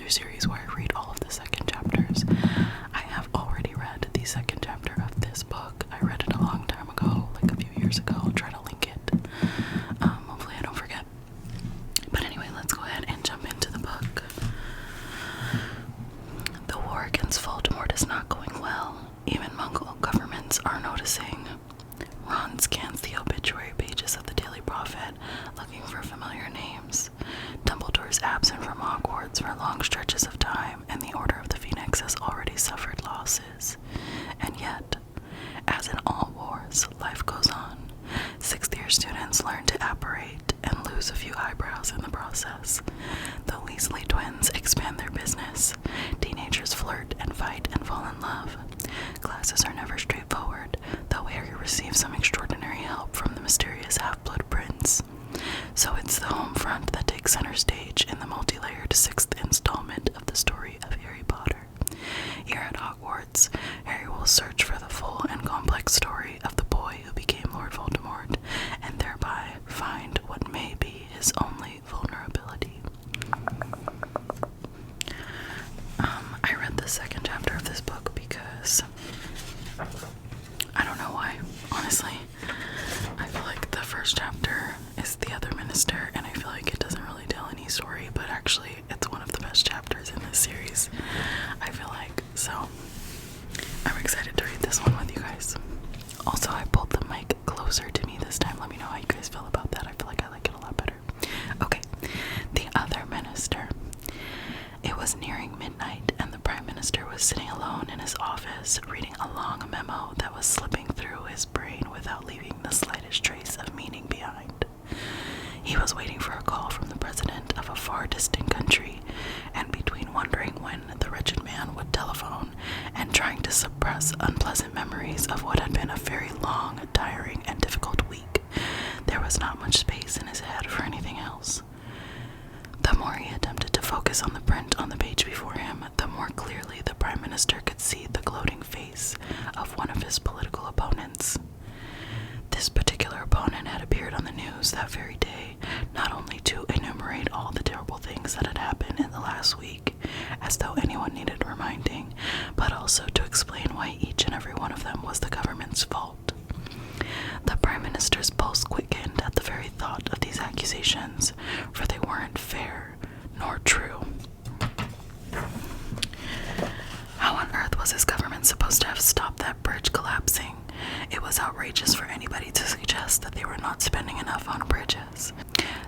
issue series where I read all of the second chapters. I have already read the second chapter of this book. I read it a long time ago, like a few years ago. I'll try to link it. Hopefully I don't forget. But anyway, let's go ahead and jump into the book. The war against Voldemort is not going well. Even Mongol governments are noticing. Ron scans the obituary pages of the Daily Prophet, looking for familiar names. Dumbledore is absent from Hogwarts for long stretches of time, and the Order of the Phoenix has already suffered losses. And yet, as in all wars, life goes on. Sixth-year students learn to apparate and lose a few eyebrows in the process. The Weasley twins expand their business. Teenagers flirt and fight and fall in love. Classes are never straightforward, though Harry receives some extraordinary help from the mysterious half-blood prince. So it's the home front that takes center stage in the multi-layered 6th installment of the story of Harry Potter. Here at Hogwarts, Harry will search for the full and complex story of the boy who became Lord Voldemort, and thereby find what may be his only vulnerability. I read the second chapter of this book because I don't know why, honestly. I feel like the first chapter is the other minister, and I feel like it doesn't really tell any story, but actually it's one of the best chapters in this series, I feel like. So I'm excited to read this one with you guys. Also, I pulled the mic closer to me this time. Let me know how you guys feel about that. I feel like I like it a lot better. Okay, the other minister. It was nearing midnight, and the Prime Minister was sitting alone in his office, reading a long memo that was slipping through his brain without leaving the slightest trace of meaning behind. He was waiting for a call from the president of a far distant country, and between wondering when the wretched man would telephone and trying to suppress unpleasant memories of what had been a very long, tiring, and difficult week, there was not much space in his head for anything else. The more he attempted to focus on the print on the page before him, the more clearly the Prime Minister could see the gloating face of one of his political opponents. This particular opponent had appeared on the news that very day, not only to enumerate all the terrible things that had happened in the last week, as though anyone needed reminding, but also to explain why each and every one of them was the government's fault. The Prime Minister's pulse quickened at the very thought of these accusations, for they weren't fair nor true. How on earth was his government supposed to have stopped that bridge collapsing? It was outrageous for anybody to suggest that they were not spending enough on bridges.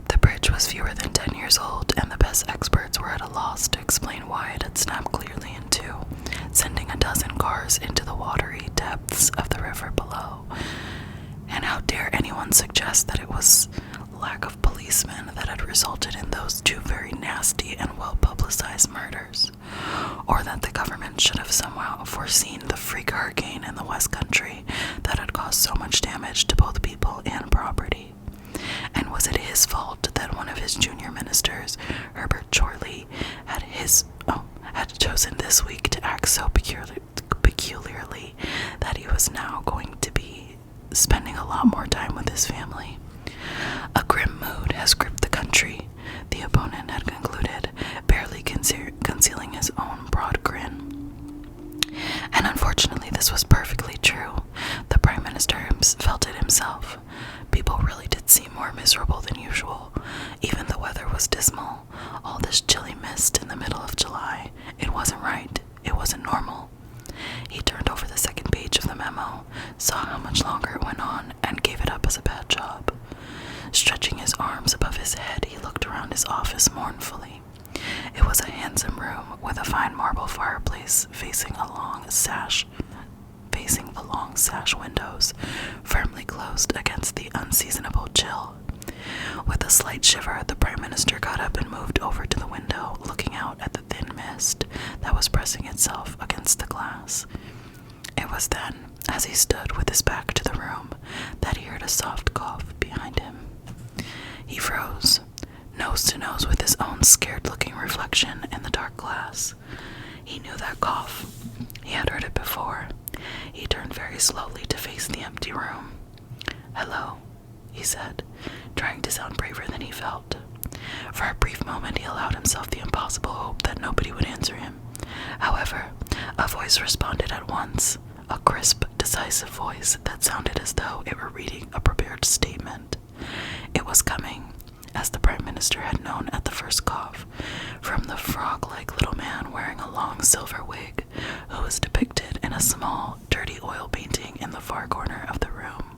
The bridge was fewer than 10 years old, and the best experts were at a loss to explain why it had snapped clearly in two, sending a dozen cars into the watery depths of the river below. And how dare anyone suggest that it was lack of policemen that had resulted in those two very nasty and well-publicized murders, or that the government should have somehow foreseen the freak hurricane in the West Country that had caused so much damage to both people and property. And was it his fault that one of his junior ministers, Herbert Chorley, had chosen this week to act so peculiarly that he was now going to be spending a lot more time with his family? A grim mood has gripped the country, the opponent had concluded, barely concealing his own broad grin. And unfortunately, this was perfectly true. The Prime Minister felt it himself. People really did seem more miserable than usual. Even the weather was dismal. All this chilly mist in the middle of July. It wasn't right. It wasn't normal. He turned over the second page of the memo, saw how much longer it went on, and gave it up as a bad job. Stretching his arms above his head, he looked around his office mournfully. It was a handsome room with a fine marble fireplace facing the long sash windows, firmly closed against the unseasonable chill. With a slight shiver, the Prime Minister got up and moved over to the window, looking out at the thin mist that was pressing itself against the glass. It was then, as he stood with his back to the room, that he heard a soft cough behind him. He froze, nose to nose with his own scared-looking reflection in the dark glass. He knew that cough. He had heard it before. He turned very slowly to face the empty room. "Hello," he said, trying to sound braver than he felt. For a brief brief moment, he allowed himself the impossible hope that nobody would answer him. However, a voice responded at once, a crisp, decisive voice that sounded as though it were reading a prepared statement. It was coming, as the Prime Minister had known at the first cough, from the frog-like little man wearing a long silver wig, who was depicted in a small, dirty oil painting in the far corner of the room.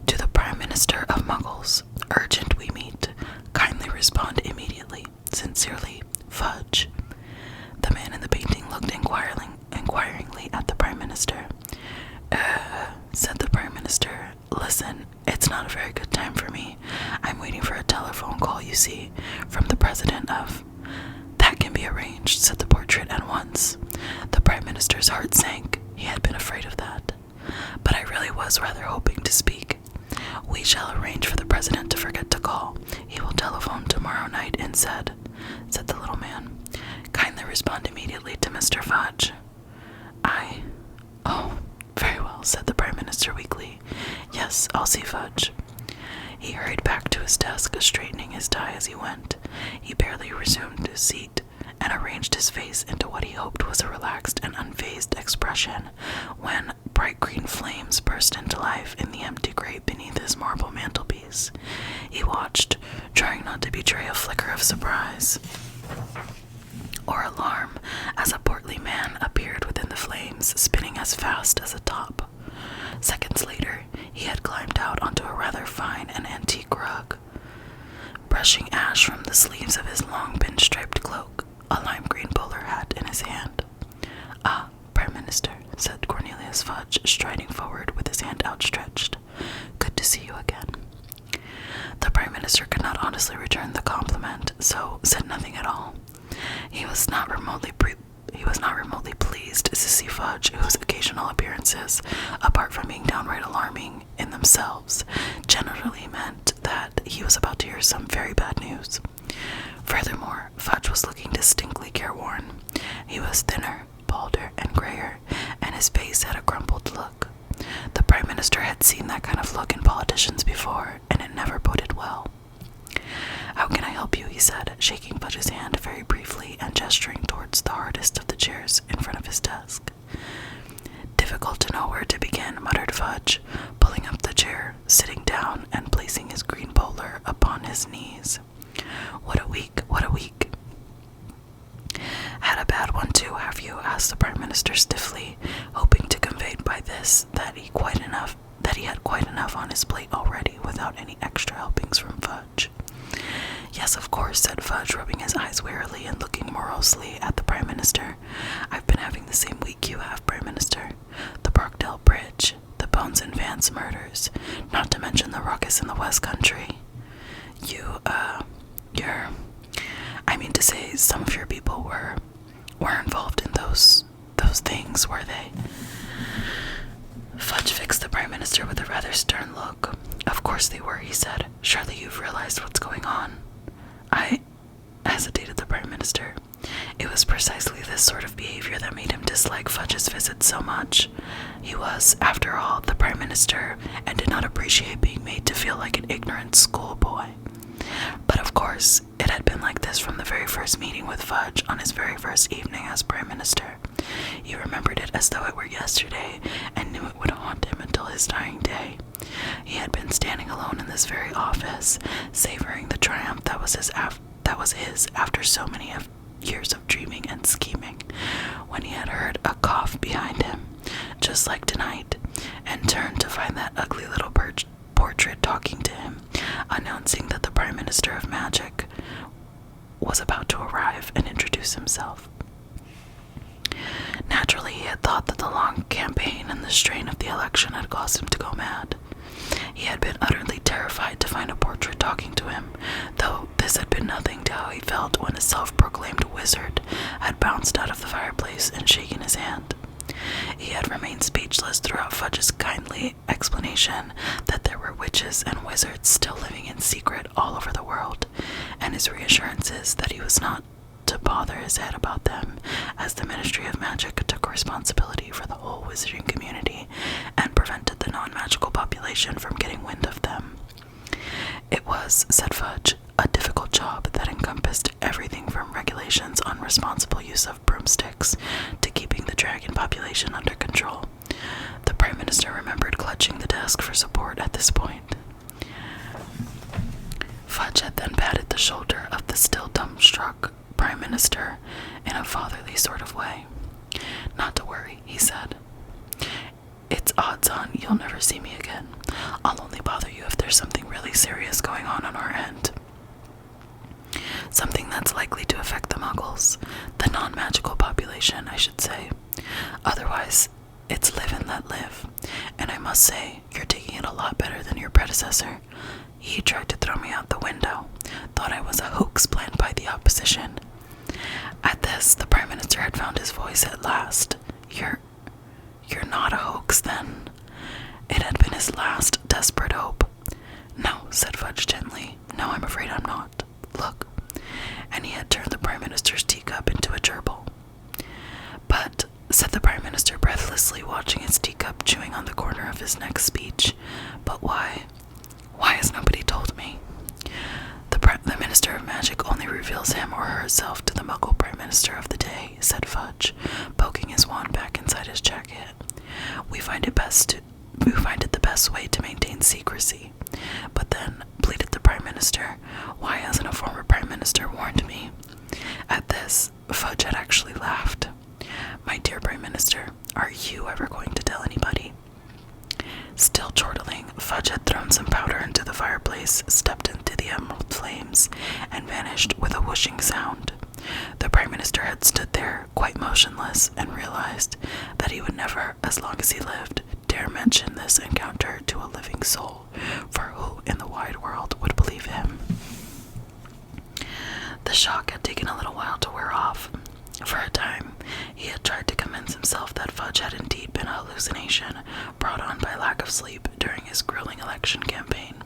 To the Prime Minister of Muggles, urgent we meet. Kindly respond immediately. Sincerely, Fudge. The man in the painting looked inquiringly at the Prime Minister. Said the Prime Minister. Listen, it's not a very good time for me. I'm waiting for a telephone call, you see, from the President of... That can be arranged, said the portrait at once. The Prime Minister's heart sank. He had been afraid of that. But I really was rather hoping to speak. We shall arrange for the President to forget to call. He will telephone tomorrow night instead, said the little man. Kindly respond immediately to Mr. Fudge. Oh, very well, said the Prime Minister weakly. Yes, I'll see Fudge. He hurried back to his desk, straightening his tie as he went. He barely resumed his seat and arranged his face into what he hoped was a relaxed and unfazed expression when bright green flames burst into life in the empty grate beneath his marble mantelpiece. He watched, trying not to betray a flicker of surprise or alarm, as a portly man appeared within the flames, spinning as fast as a top. Seconds later, he had climbed out onto a rather fine and antique rug, brushing ash from the sleeves of his long pinstriped cloak, a lime green bowler hat in his hand. Ah, Prime Minister, said Cornelius Fudge, striding forward with his hand outstretched. Good to see you again. The Prime Minister could not honestly return the compliment, so said nothing at all. He was not remotely pleased to see Fudge, whose occasional appearances, apart from being downright alarming in themselves, generally meant that he was about to hear some very bad news. Furthermore, Fudge was looking distinctly careworn. He was thinner, balder, and grayer, and his face had a crumpled look. The Prime Minister had seen that kind of look in politicians before, and it never boded well. How can I help you? He said, shaking Fudge's hand very briefly and gesturing towards the hardest of the chairs in front of his desk. Difficult to know where to begin, muttered Fudge, pulling up the chair, sitting down, and placing his green bowler upon his knees. What a week, what a week. Had a bad one too, have you? Asked the Prime Minister stiffly, hoping to convey by this that he had quite enough on his plate already without any extra helpings from Fudge. Yes, of course, said Fudge, rubbing his eyes wearily and looking morosely at the Prime Minister. I've been having the same week you have, Prime Minister. The Brockdale Bridge, the Bones and Vance murders, not to mention the ruckus in the West Country. I mean to say, some of your people were involved in those things, were they? Fudge fixed the Prime Minister with a rather stern look. Of course they were, he said. Surely you've realized what's going on. I hesitated, the Prime Minister. It was precisely this sort of behavior that made him dislike Fudge's visit so much. He was, after all, the Prime Minister, and did not appreciate being made to feel like an ignorant schoolboy. But of course, it had been like this from the very first meeting with Fudge on his very first evening as Prime Minister. He remembered it as though it were yesterday, and knew it would haunt him until his dying day. He had been standing alone in this very office, savoring the triumph that was his after so many years of dreaming and scheming, when he had heard a cough behind him, just like tonight, and turned to find that ugly little portrait talking to him, announcing that the Prime Minister of Magic was about to arrive and introduce himself. Naturally, he had thought that the long campaign and the strain of the election had caused him to go mad. He had been utterly terrified to find a portrait talking to him, though this had been nothing to how he felt when a self-proclaimed wizard had bounced out of the fireplace and shaken his hand. He had remained speechless throughout Fudge's kindly explanation that there were witches and wizards still living in secret all over the world, and his reassurances that he was not to bother his head about them, as the Ministry of Magic took responsibility for the whole wizarding community and prevented the non-magical population from getting wind of them. It was, said Fudge, a difficult job that encompassed everything from regulations on responsible use of broomsticks to keeping the dragon population under control. The Prime Minister remembered clutching the desk for support at this point. Fudge had then patted the shoulder of the still dumbstruck Prime Minister in a fatherly sort of way. "Not to worry," he said. "It's odds on you'll never see me again. I'll only bother you if there's something really serious going on our end. Something that's likely to affect the Muggles. The non-magical population, I should say. Otherwise, it's live and let live. And I must say, you're taking it a lot better than your predecessor. He tried to throw me out the window. Thought I was a hoax planned by the opposition." At this, the Prime Minister had found his voice at last. You're not a hoax, then?" It had been his last desperate hope. "No," said Fudge gently. "No, I'm afraid I'm not. Look." And he had turned the Prime Minister's teacup into a gerbil. "But," said the Prime Minister breathlessly, watching his teacup chewing on the corner of his next speech, "but why? Why has nobody told me?" The Minister of Magic only reveals him or herself to the Muggle Prime Minister of the day," said Fudge, poking his wand back inside his jacket. We find it the best way to maintain secrecy." "But then," pleaded the Prime Minister, "why hasn't a former Prime Minister warned me?" At this, Fudge had actually laughed. "My dear Prime Minister, are you ever going to tell anybody?" Still chortling, Fudge had thrown some powder into the fireplace, stepped into the emerald flames, and vanished with a whooshing sound. The Prime Minister had stood there, quite motionless, and realized that he would never, as long as he lived, dare mention this encounter to a living soul, for who in the wide world would believe him? The shock had taken a little while to wear off. For a time, he had tried to convince himself that Fudge had indeed been a hallucination brought on by lack of sleep during his grueling election campaign.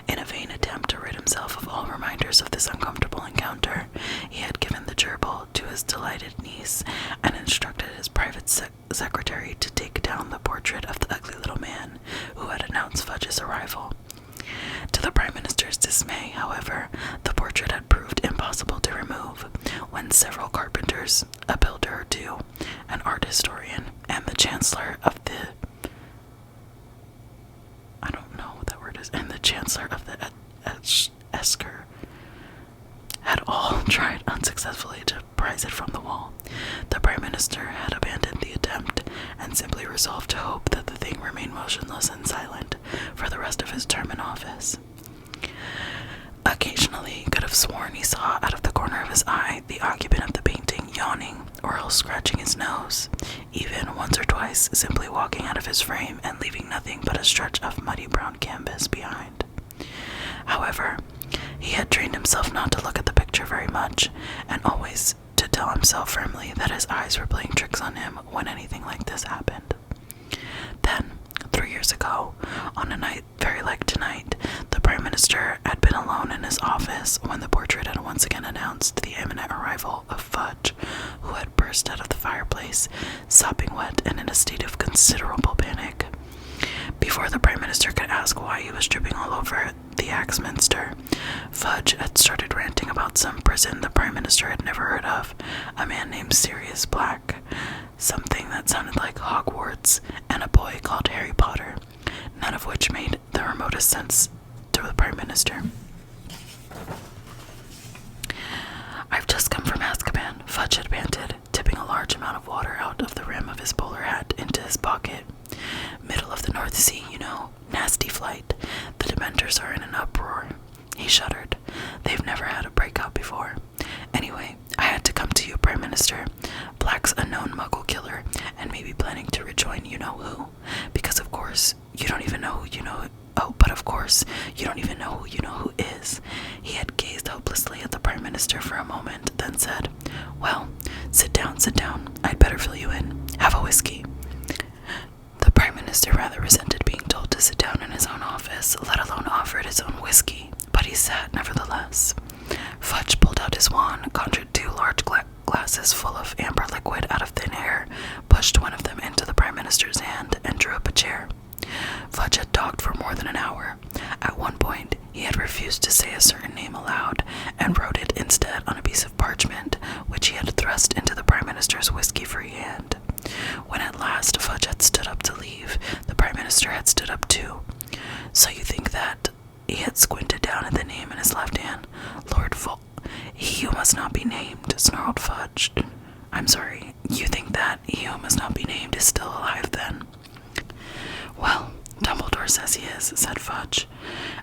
In a vain attempt to rid himself of all reminders of this uncomfortable encounter, he had given the gerbil to his delighted niece and instructed his private secretary to take down the portrait of the ugly little man who had announced Fudge's arrival. To the Prime Minister's dismay, however, the portrait had proved impossible to remove when several carpenters, a builder or two, an art historian, and the Chancellor of the Esker had all tried unsuccessfully to prise it from the wall. The Prime Minister had abandoned the attempt and simply resolved to hope that the thing remained motionless and silent for the rest of his term in office. Occasionally, he could have sworn he saw out of the corner of his eye the occupant of the painting yawning or else scratching his nose, even once or twice simply walking out of his frame and leaving nothing but a stretch of muddy brown canvas behind. However, he had trained himself not to look at the picture very much, and always to tell himself firmly that his eyes were playing tricks on him when anything like this happened. Then, 3 years ago, on a night very like tonight, the Prime Minister had been alone in his office when the portrait had once again announced the imminent arrival of Fudge, who had burst out of the fireplace, sopping wet and in a state of considerable panic. Before the Prime Minister could ask why he was dripping all over the Axminster, Fudge had started ranting about some prison the Prime Minister had never heard of, a man named Sirius Black, something that sounded like Hogwarts, and a boy called Harry Potter, none of which made the remotest sense to the Prime Minister. "I've just come from Azkaban," Fudge had panted, tipping a large amount of water out of the rim of his bowler hat into his pocket. "Middle of the North Sea, you know. Nasty flight. The Dementors are in an uproar." He shuddered. "They've never had a breakout before. Anyway, I had to come to you, Prime Minister. Black's a known Muggle killer, and maybe planning to rejoin you-know-who. Because of course, you don't even know who you-know-who... Oh, but of course, you don't even know who you-know-who is." He had gazed hopelessly at the Prime Minister for a moment, then said, "Well, sit down. I'd better fill you in. Have a whiskey." The Prime Minister rather resented being told to sit down in his own office, let alone offered his own whiskey, but he sat nevertheless. Fudge pulled out his wand, conjured 2 large glasses full of amber liquid out of thin air, pushed one of them into the Prime Minister's hand, and drew up a chair. Fudge had talked for more than an hour. At one point, he had refused to say a certain name aloud. must not be named, snarled Fudge. I'm sorry, you think that he who must not be named is still alive then? Well, Dumbledore says he is, said Fudge,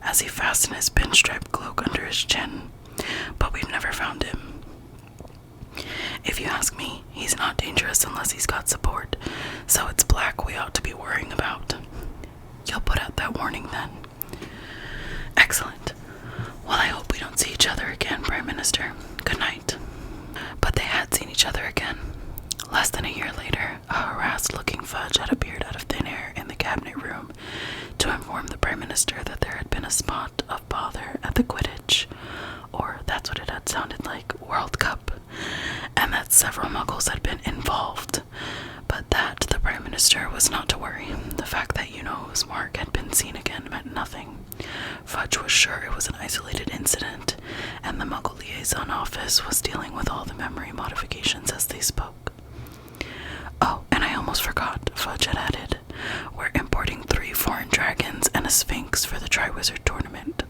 as he fastened his pinstripe cloak under his chin. But we've never found him. If you ask me, he's not dangerous unless he's got support, so it's Black we ought to be worrying about. You'll put out that warning then. Excellent. Well, I hope we don't see each other again, Prime Minister. Good night. But they had seen each other again. Less than a year later, a harassed-looking Fudge had appeared out of thin air in the cabinet room to inform the Prime Minister that there had been a spot of bother at the Quidditch, or that's what it had sounded like, World Cup, and that several Muggles had been involved. But that the Prime Minister was not to worry. The fact that you-know-whose mark had been seen again meant nothing. Fudge was sure it was an isolated incident, and the Muggle Liaison Office was dealing with all the memory modifications as they spoke. Oh, and I almost forgot, Fudge had added. We're importing 3 foreign dragons and a sphinx for the Triwizard Tournament.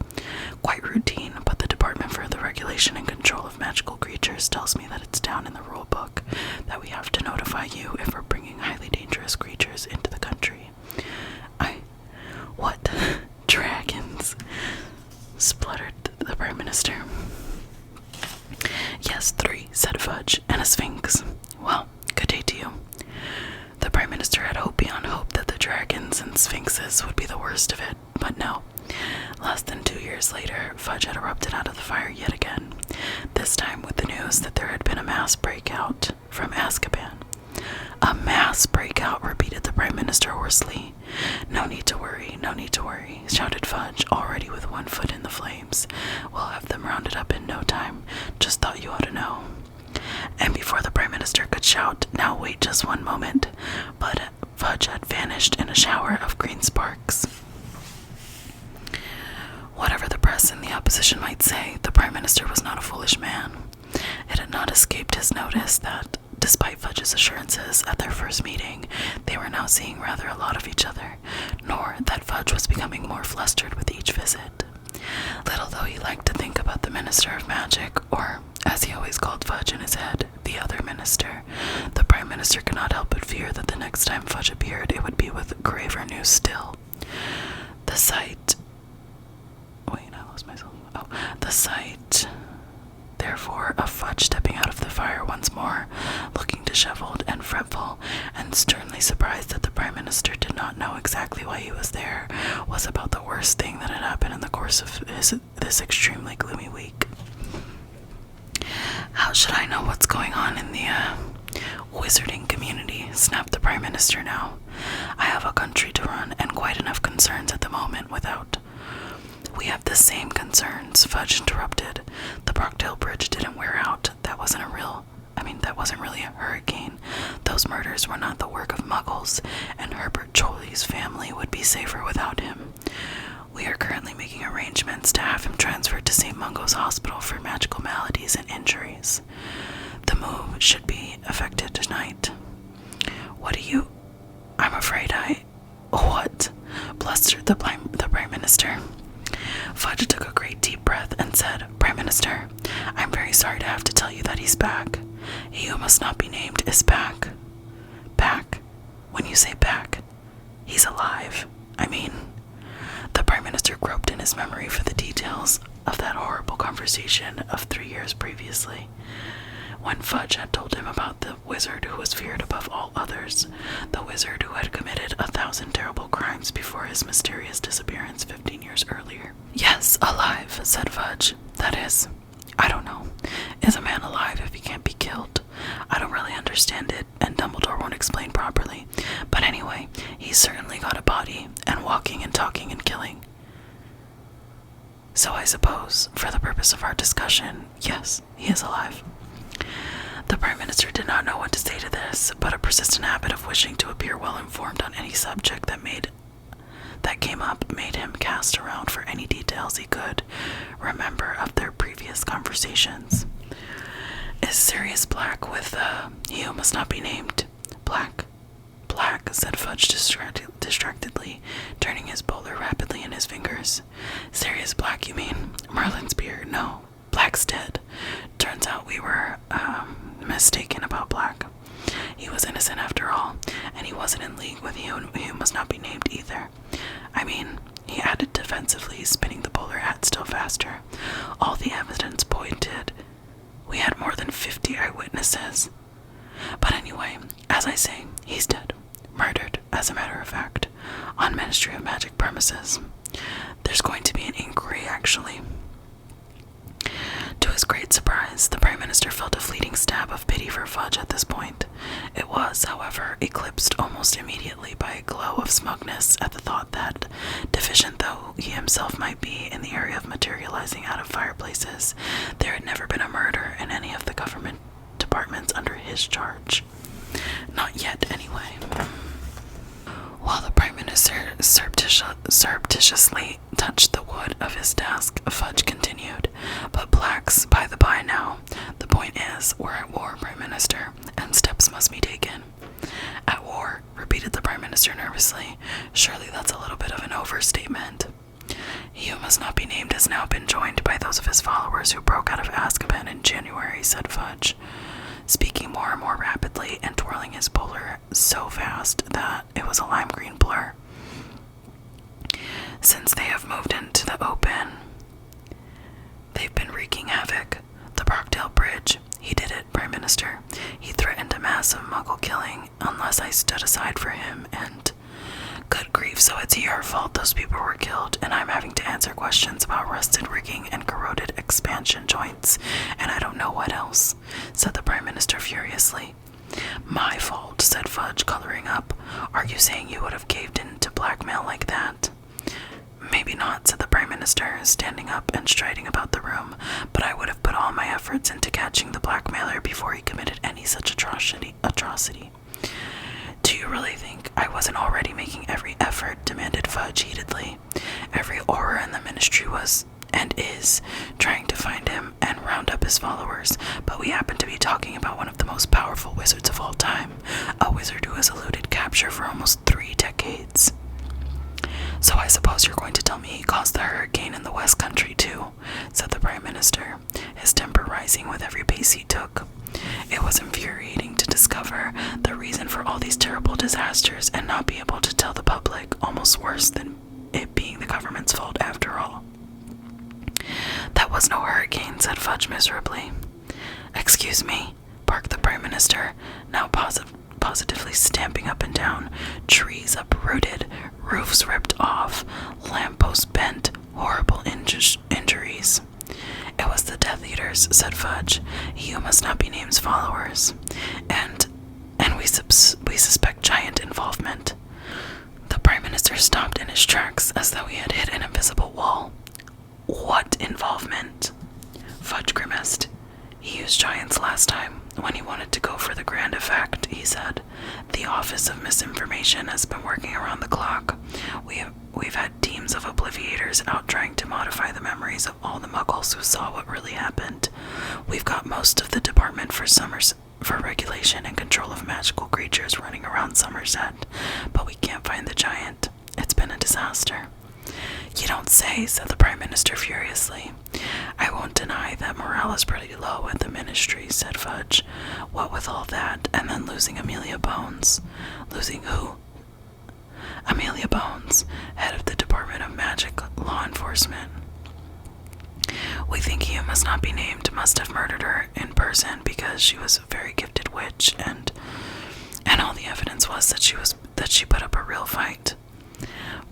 Quite routine, but the Department for the Regulation and Control of Magical Creatures tells me that it's down in the rule book that we have to notify you if we're bringing highly dangerous creatures into the country. What? Dragons? Spluttered the Prime Minister. Yes, 3, said Fudge, and a sphinx. Well, good day to you. The Prime Minister had hope beyond hope that the dragons and sphinxes would be the worst of it, but no. Less than 2 years later, Fudge had erupted out of the fire yet again, this time with the news that there had been a mass breakout from Azkaban. A mass breakout, repeated the Prime Minister hoarsely. No need to worry, shouted Fudge, already with one foot in the flames. We'll have them rounded up in no time. Just thought you ought to know. And before the Prime Minister could shout, now wait just one moment, but Fudge had vanished in a shower of green sparks. Whatever the press and the opposition might say, the Prime Minister was not a foolish man. It had not escaped his notice that, despite Fudge's assurances at their first meeting, they were now seeing rather a lot of each other, nor that Fudge was becoming more flustered with each visit. Little though he liked to think about the Minister of Magic, or, as he always called Fudge in his head, the other minister, the Prime Minister could not help but fear that the next time Fudge appeared, it would be with graver news still. The sight, therefore, of Fudge stepping out of the fire once more, looking disheveled and fretful, and sternly surprised that the Prime Minister did not know exactly why he was there, was about the worst thing that had happened in the course of this extremely gloomy week. How should I know what's going on in the, wizarding community? Snapped the Prime Minister now. I have a country to run, and quite enough concerns at the moment without. We have the same concerns, Fudge interrupted. The Brockdale Bridge didn't wear out. That wasn't really a hurricane. Those murders were not the work of Muggles, and Herbert Chorley's family would be safer without him. We are currently making arrangements to have him transferred to St. Mungo's Hospital for magical maladies and injuries. The move should be effected tonight. I'm afraid What? Blustered the Prime Minister. Fudge took a great deep breath and said, Prime Minister, I'm very sorry to have to tell you that he's back. He who must not be named is back. Back? When you say back, he's alive. The Prime Minister groped in his memory for the details of that horrible conversation of 3 years previously, when Fudge had told him about the wizard who was feared above all others, the wizard who had committed 1,000 terrible crimes before his mysterious disappearance 15 years earlier. Yes, alive, said Fudge. That is, I don't know. Is a man alive if he can't be killed? I don't really understand it, and Dumbledore won't explain properly. But anyway, he's certainly got a body, and walking and talking and killing. So I suppose, for the purpose of our discussion, yes, he is alive. The Prime Minister did not know what to say to this, but a persistent habit of wishing to appear well-informed on any subject that came up made him cast around for any details he could remember of their previous conversations. Is Sirius Black with, he who must not be named? Black, said Fudge distractedly, turning his bowler rapidly in his fingers. Sirius Black, you mean? Merlin's beard? No, Black's dead. Turns out mistaken about Black. He was innocent after all, and he wasn't in league with who must not be named either. I mean, he added defensively, spinning the bowler hat still faster. All the evidence pointed. We had more than 50 eyewitnesses. But anyway, as I say, he's dead. Murdered, as a matter of fact, on Ministry of Magic premises. There's going to be an inquiry, actually. To his great surprise, the Prime Minister felt a fleeting stab of pity for Fudge at this point. It was, however, eclipsed almost immediately by a glow of smugness at the thought that, deficient though he himself might be in the area of materializing out of fireplaces, there had never been a murder in any of the government departments under his charge. Not yet, anyway. While the Prime Minister surreptitiously touched the wood of his desk, Fudge continued, "But Black's by the by now. The point is, we're at war, Prime Minister, and steps must be taken." "At war," repeated the Prime Minister nervously. "Surely that's a little bit of an overstatement." "He who must not be named has now been joined by those of his followers who broke out of Azkaban in January," said Fudge, speaking more and more rapidly and twirling his bowler so fast that it was a lime green blur. "Since they have moved into the open, they've been wreaking havoc. The Brockdale Bridge. He did it, Prime Minister. He threatened a massive Muggle killing unless I stood aside for him, and... Good grief, so it's your fault those people were killed, and I'm having to answer questions about rusted rigging and corroded expansion joints, and I don't know what else," said the Prime Minister furiously. "My fault," said Fudge, coloring up. "Are you saying you would have caved in to blackmail like that?" "Maybe not," said the Prime Minister, standing up and striding about the room, "but I would have put all my efforts into catching the blackmailer before he committed any such atrocity. "Do you really think I wasn't already making every effort?" demanded Fudge heatedly. "Every Auror in the Ministry was, and is, trying to find him and round up his followers, but we happen to be talking about one of the most powerful wizards of all time, a wizard who has eluded capture for almost 3 decades. "So I suppose you're going to tell me he caused the hurricane in the West Country too," said the Prime Minister, his temper rising with every pace he took. It was infuriating to discover the reason for all these terrible disasters and not be able to tell the public, almost worse than it being the government's fault after all. "That was no hurricane," said Fudge miserably. "Excuse me," barked the Prime Minister, now positively stamping up and down. "Trees uprooted, roofs ripped off, lampposts bent, horrible injuries." "It was the Death Eaters," said Fudge. "He who must not be named's followers. And we suspect giant involvement." The Prime Minister stopped in his tracks as though he had hit an invisible wall. "What involvement?" Fudge grimaced. "He used giants last time, when he wanted to go for the grand effect," he said. "The Office of Misinformation has been working around the clock. We've had teams of obliviators out trying to modify the memories of all the Muggles who saw what really happened. We've got most of the Department for Regulation and Control of Magical Creatures running around Somerset, but we can't find the giant. It's been a disaster." "You don't say," said the Prime Minister furiously. "I won't deny that morale is pretty low at the Ministry," said Fudge. "What with all that, and then losing Amelia Bones." "Losing who?" "Amelia Bones, head of the Department of Magic Law Enforcement. We think he who must not be named must have murdered her in person because she was a very gifted witch, and all the evidence was that she put up a real fight."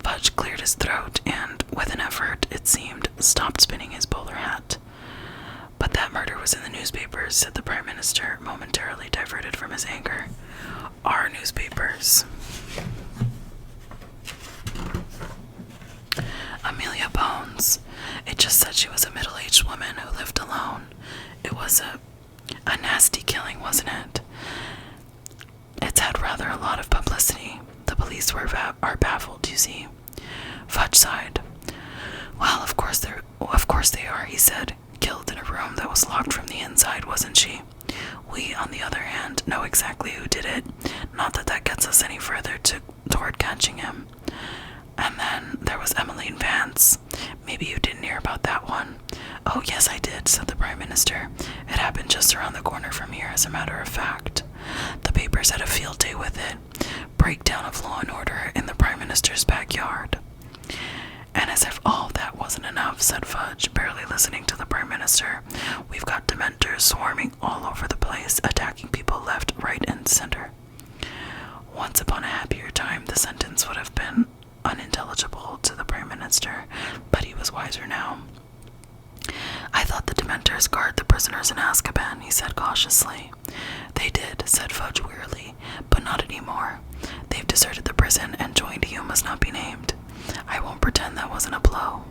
Fudge cleared his throat and, with an effort, it seemed, stopped spinning his bowler hat. "But that murder was in the newspapers," said the Prime Minister, momentarily diverted from his anger. "Our newspapers." Amelia Bones. It just said she was a middle-aged woman who lived alone. It was a nasty killing, wasn't it? It's had rather a lot of publicity. The police are baffled, you see. Fudge sighed. "Well, of course they are," he said. "Killed in a room that was locked from the inside, wasn't she? We, on the other hand, know exactly who did it. Not that that gets us any further toward catching him. And then there was Emmeline Vance. Maybe you didn't hear about that one. "Oh, yes, I did," said the Prime Minister. "It happened just around the corner from here, as a matter of fact. The papers had a field day with it. Breakdown of law and order in the Prime Minister's backyard." "And as if all that wasn't enough," said Fudge, barely listening to the Prime Minister, "we've got Dementors swarming all over the place, attacking people left, right, and center." Once upon a happier time, the sentence would have been unintelligible to the Prime Minister, but he was wiser now. "I thought the Dementors guard the prisoners in Azkaban," he said cautiously. "They did," said Fudge wearily, "but not anymore. They've deserted the prison and joined You Must Not Be Named. I won't pretend that wasn't a blow."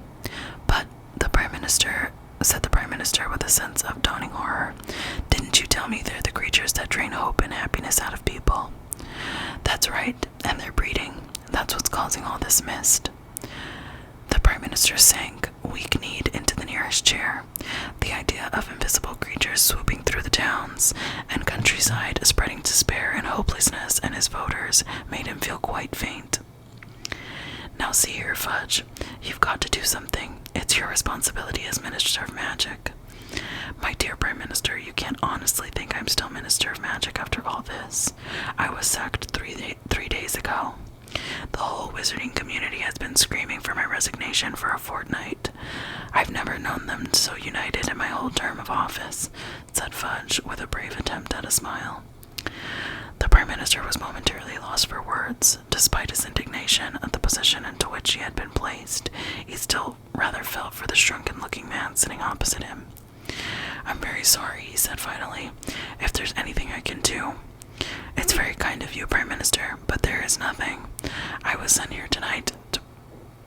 "But the Prime Minister," said the Prime Minister with a sense of dawning horror, "didn't you tell me they're the creatures that drain hope and happiness out of people?" "That's right, and they're breeding. That's what's causing all this mist." The Prime Minister sank, weak-kneed, into the nearest chair. The idea of invisible creatures swooping through the towns and countryside, spreading despair and hopelessness in his voters, made him feel quite faint. "Now see here, Fudge, you've got to do something. It's your responsibility as Minister of Magic." "My dear Prime Minister, you can't honestly think I'm still Minister of Magic after all this. I was sacked three days ago. The whole wizarding community has been screaming for my resignation for a fortnight. I've never known them so united in my whole term of office," said Fudge, with a brave attempt at a smile. The Prime Minister was momentarily lost for words. Despite his indignation at the position into which he had been placed, he still rather felt for the shrunken-looking man sitting opposite him. "I'm very sorry," he said finally. "If there's anything I can do—" "It's very kind of you, Prime Minister, but there is nothing. I was sent here tonight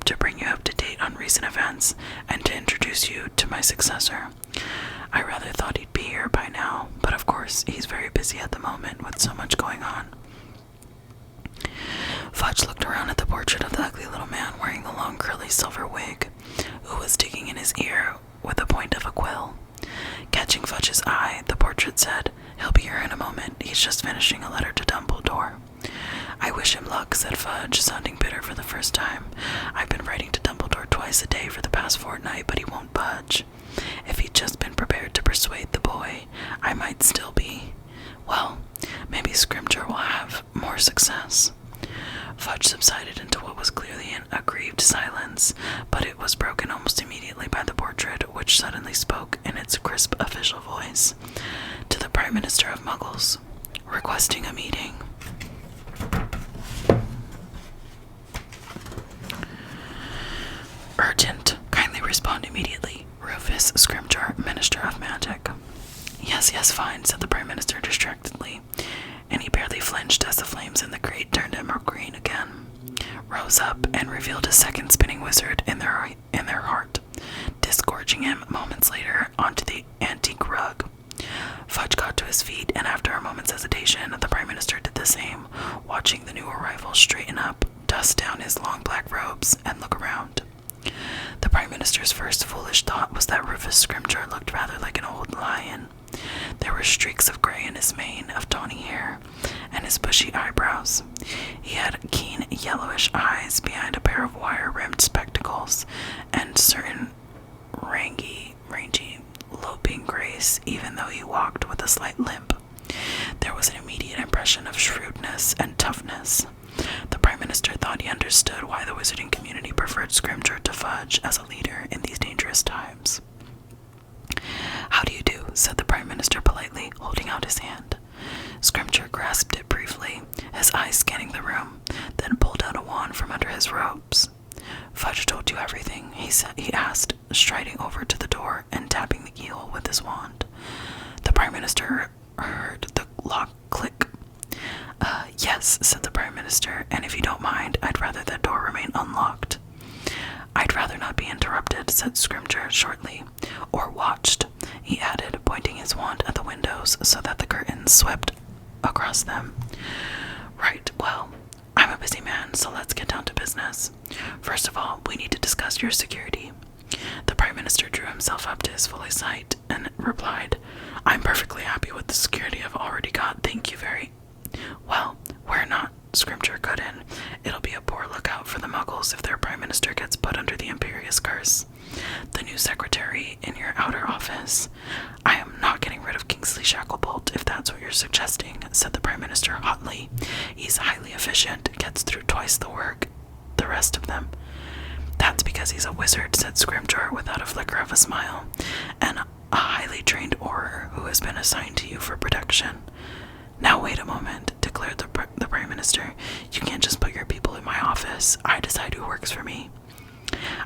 to bring you up to date on recent events and to introduce you to my successor. I rather thought he'd be here by now, but of course he's very busy at the moment with so much going on." Fudge looked around at the portrait of the ugly little man wearing the long curly silver wig, who was digging in his ear with the point of a quill. Catching Fudge's eye, the portrait said, "He'll be here in a moment. He's just finishing a letter to Dumbledore." "I wish him luck," said Fudge, sounding bitter for the first time. "I've been writing to Dumbledore twice a day for the past fortnight, but he won't budge. If he'd just been prepared to persuade the boy, I might still be. Well, maybe Scrimgeour will have more success." Fudge subsided into what was clearly an aggrieved silence, but it was broken almost immediately by the portrait, which suddenly spoke in its crisp official voice. "To the Prime Minister of Muggles, requesting a meeting." "Urgent. Kindly respond immediately. Rufus Scrimgeour, Minister of Magic." Yes, fine," said the Prime Minister distractedly, and he barely flinched as the flames in the grate turned emerald green again, rose up, and revealed a second spinning wizard in their heart, disgorging him moments later onto the antique rug. Fudge got to his feet, and after a moment's hesitation, the Prime Minister did the same, watching the new arrival straighten up, dust down his long black robes, and look around. The Prime Minister's first foolish thought was that Rufus Scrimgeour looked rather like an old lion. There were streaks of gray in his mane of tawny hair and his bushy eyebrows. He had keen yellowish eyes behind a pair of wire-rimmed spectacles, and certain rangy, loping grace, even though he walked with a slight limp. There was an immediate impression of shrewdness and toughness. The Prime Minister thought he understood why the wizarding community preferred Scrimgeour to Fudge as a leader in these dangerous times. "How do you do?" said the Prime Minister politely, holding out his hand. Scrimgeour grasped it briefly, his eyes scanning the room, then pulled out a wand from under his robes. "Fudge told you everything?" he asked, striding over to the door and tapping the keyhole with his wand. The Prime Minister heard the lock click. Yes," said the Prime Minister, "and if you don't mind, I'd rather that door remain unlocked." "I'd rather not be interrupted," said Scrimgeour shortly. "Or watched," he added, pointing his wand at the windows so that the curtains swept across them. "Right, well, I'm a busy man, so let's get down to business. First of all, we need to discuss your security." The Prime Minister drew himself up to his full height and replied, "I'm perfectly happy with the security I've already got, thank you very—" "Well, we're not," Scrimgeour cut in. "It'll be a poor lookout for the Muggles if their Prime Minister gets put under the Imperius curse. The new secretary in your you're suggesting, said the Prime Minister hotly. He's highly efficient, gets through twice the work, the rest of them. That's because he's a wizard, said Scrimgeour without a flicker of a smile, and a highly trained Auror who has been assigned to you for protection. Now wait a moment, declared the Prime Minister. You can't just put your people in my office. I decide who works for me.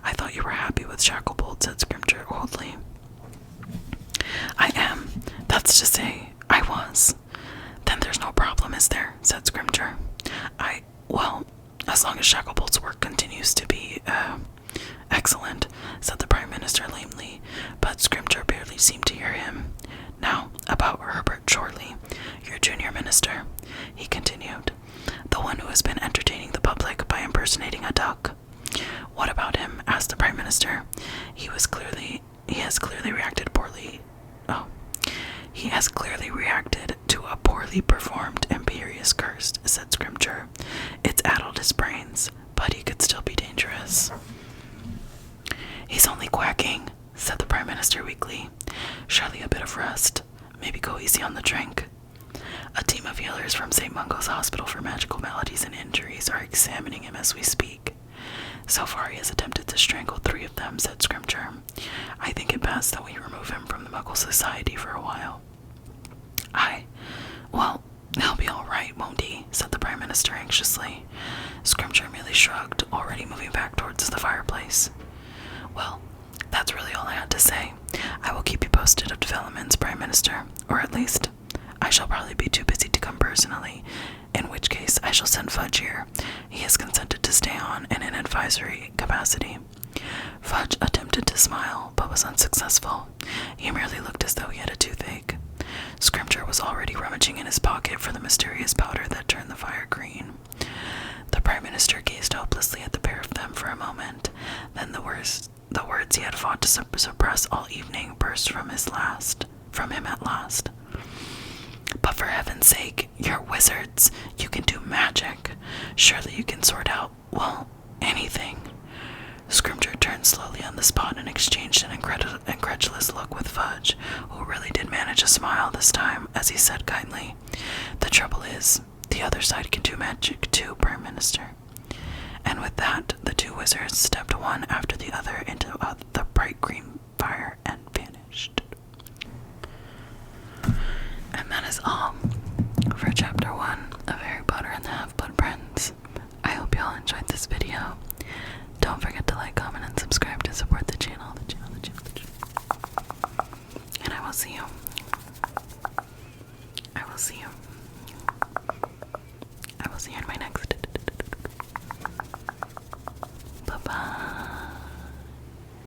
I thought you were happy with Shacklebolt, said Scrimgeour coldly. I am. That's to say, I was. Then there's no problem, is there? Said Scrimgeour. Well, as long as Shacklebolt's work continues to be, excellent, said the Prime Minister lamely, but Scrimgeour barely seemed to hear him. Now, about Herbert Chorley, your junior minister, he continued, the one who has been entertaining the public by impersonating a duck. What about him? Asked the Prime Minister. He has clearly reacted poorly. Oh. He has clearly reacted to a poorly performed Imperious Curse, said Scrimgeour. It's addled his brains, but he could still be dangerous. He's only quacking, said the Prime Minister weakly. Surely a bit of rest. Maybe go easy on the drink. A team of healers from St. Mungo's Hospital for Magical Maladies and Injuries are examining him as we speak. So far he has attempted to strangle 3 of them, said Scrimgeour. I think it best that we remove him from the Muggle Society for a while. Well, he'll be all right, won't he? Said the Prime Minister anxiously. Scrimgeour merely shrugged, already moving back towards the fireplace. Well, that's really all I had to say. I will keep you posted of developments, Prime Minister, or at least I shall probably be too busy to come personally, in which case I shall send Fudge here. He has consented to stay on in an advisory capacity. Fudge attempted to smile, but was unsuccessful. He merely looked as though he had a toothache. Scrimgeour was already rummaging in his pocket for the mysterious powder that turned the fire green. The Prime Minister gazed hopelessly at the pair of them for a moment. Then the words he had fought to suppress all evening burst from him at last. But for heaven's sake, you're wizards. You can do magic. Surely you can sort out, well, anything. Scrimgeour turned slowly on the spot and exchanged an incredulous look with Fudge, who really did manage a smile this time, as he said kindly, The trouble is, the other side can do magic too, Prime Minister. And with that, the 2 wizards stepped one after the other into the bright green